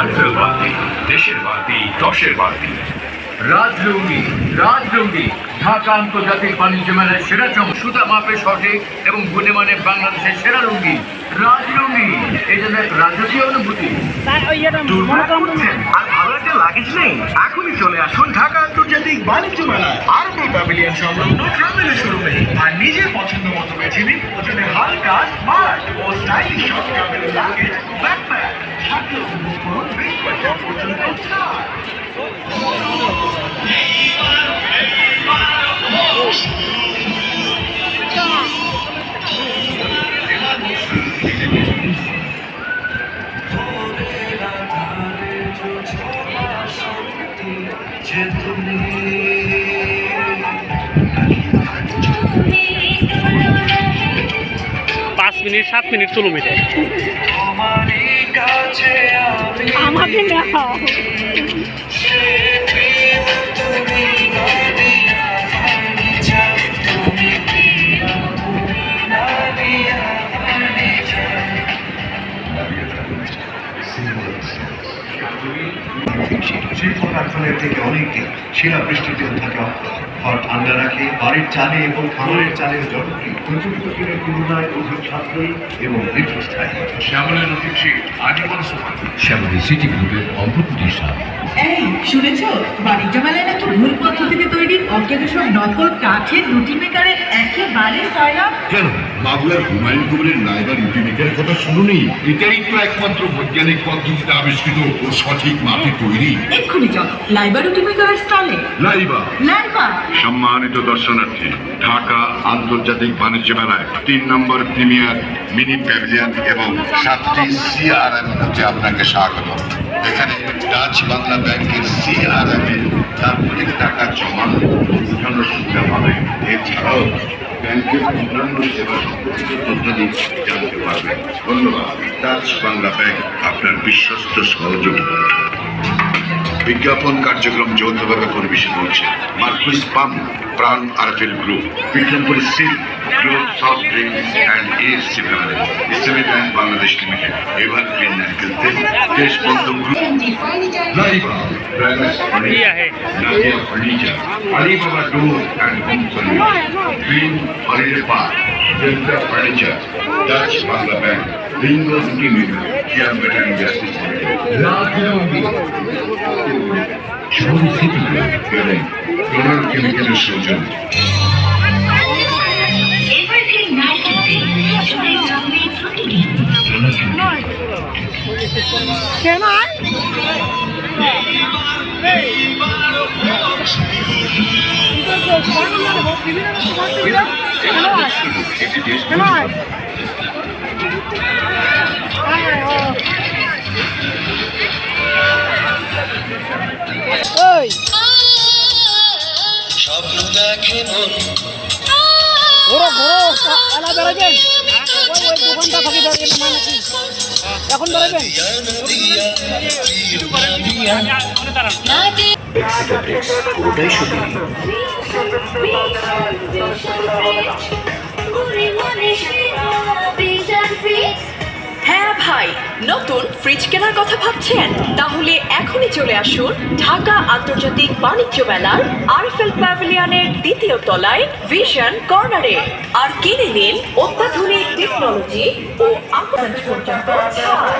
RFL বাতি, দেশের বাতি, দশের বাতি। রাজরঙ্গি ঢাকা আন্তর্জাতিক বাণিজ্য মেলায় সেরা চমক, সুতা মাপে সঠিক এবং গুণে বাংলাদেশের সেরা রঙ্গি রাজরঙ্গি। এই জন্য এক রাজকীয় অনুভূতি। আর ভালো একটা লাগেজ নেই, এখনই চলে আসুন ঢাকা আন্তর্জাতিক বাণিজ্য মেলায় আরএফএল প্যাভিলিয়ন সংলগ্ন ট্রাভেলের শোরুমে আর নিজের পছন্দ মতো বেছে নিন ওজনে হালকা, স্মার্ট ও স্টাইলিশ সব ট্রাভেল লাগেজ, ব্যাকপ্যাক, সাথে উপভোগ করুন 20% পর্যন্ত ছাড়। পাঁচ মিনিট 7 মিনিট কিলোমিটার আমাকে নাও। শিল্প কারখানার থেকে অনেকে শিলাবৃষ্টিতে থাকে ঘর ঠান্ডা রাখে, বাড়ির চালে এবং খামারের চালের জনপ্রিয় প্রচলিত দিনের তুলনায় অধিক সাশ্রয়ী এবং দীর্ঘস্থায়ী। শ্যামলের অতিথি আজীবন সমান। শ্যামলী সিটি গ্রুপের অঙ্গ প্রতিষ্ঠান। এই শুনেছো, বাণিজ্য মেলায় নাকি ভুল পদ্ধতিতে তৈরি অজ্ঞাত সব নকল কাঠের রুটি মেকারের একেবারে সয়লাভ। কেন মাগুরার হুমায়ুন কবিরের নাইবা রুটি মেকারের কথা শুনুনি? এটাই তো একমাত্র বৈজ্ঞানিক পদ্ধতিতে আবিষ্কৃত ও সঠিক মাপে তৈরি। এক্ষুনি চল লাইবা রুটি মেকারের স্টলে। লাইবা সম্মানিত দর্শনার্থী, ঢাকা আন্তর্জাতিক বাণিজ্য মেলায় 3 নম্বর প্রিমিয়ার মিনি প্যাভিলিয়ন এবং 7টি সিআরএম হচ্ছে আপনাকে স্বাগত। এখানে ডাচ বাংলা ব্যাংকের সিআরএম এ দাপ্তরিক টাকা জমানো উঠানোর সুবিধা পাবেন। এছাড়াও ব্যাংকের অন্যান্য সেবা সম্পর্কিত তথ্যাদি জানতে পারবেন। ধন্যবাদ। ডাচ বাংলা ব্যাংক আপনার বিশ্বস্ত সহযোগী। বিজ্ঞাপন কার্যক্রম যৌথভাবে পরিবেশন হচ্ছে Marquis pump, Pran RFL group, Bikrampur silk, Globe soft drinks and ASC family, Islami bank Bangladesh limited, Ever Green নারকেল তেল, Deshbandhu group, Laiba, brothers furniture, Nadia furniture, Alibaba door and home solution, green holiday park, Delta furniture, Dutch Bangla bank, Lingo roti maker, care battery gases Shyamoli city group এবং donor কেমিক্যালের সৌজন্য। স্বপ্ন দেখে মন এখন বেড়াবেন পুরোটাই শুধু হ্যাঁ ভাই, নতুন ফ্রিজ কেনার কথা ভাবছেন? তাহলে এখনই চলে আসুন ঢাকা আন্তর্জাতিক বাণিজ্য মেলার আরএফএল প্যাভিলিয়নের 2য় তলায় ভিশন কর্নারে আর কিনে নিন অত্যাধুনিক টেকনোলজি ও 8% পর্যন্ত ছাড়।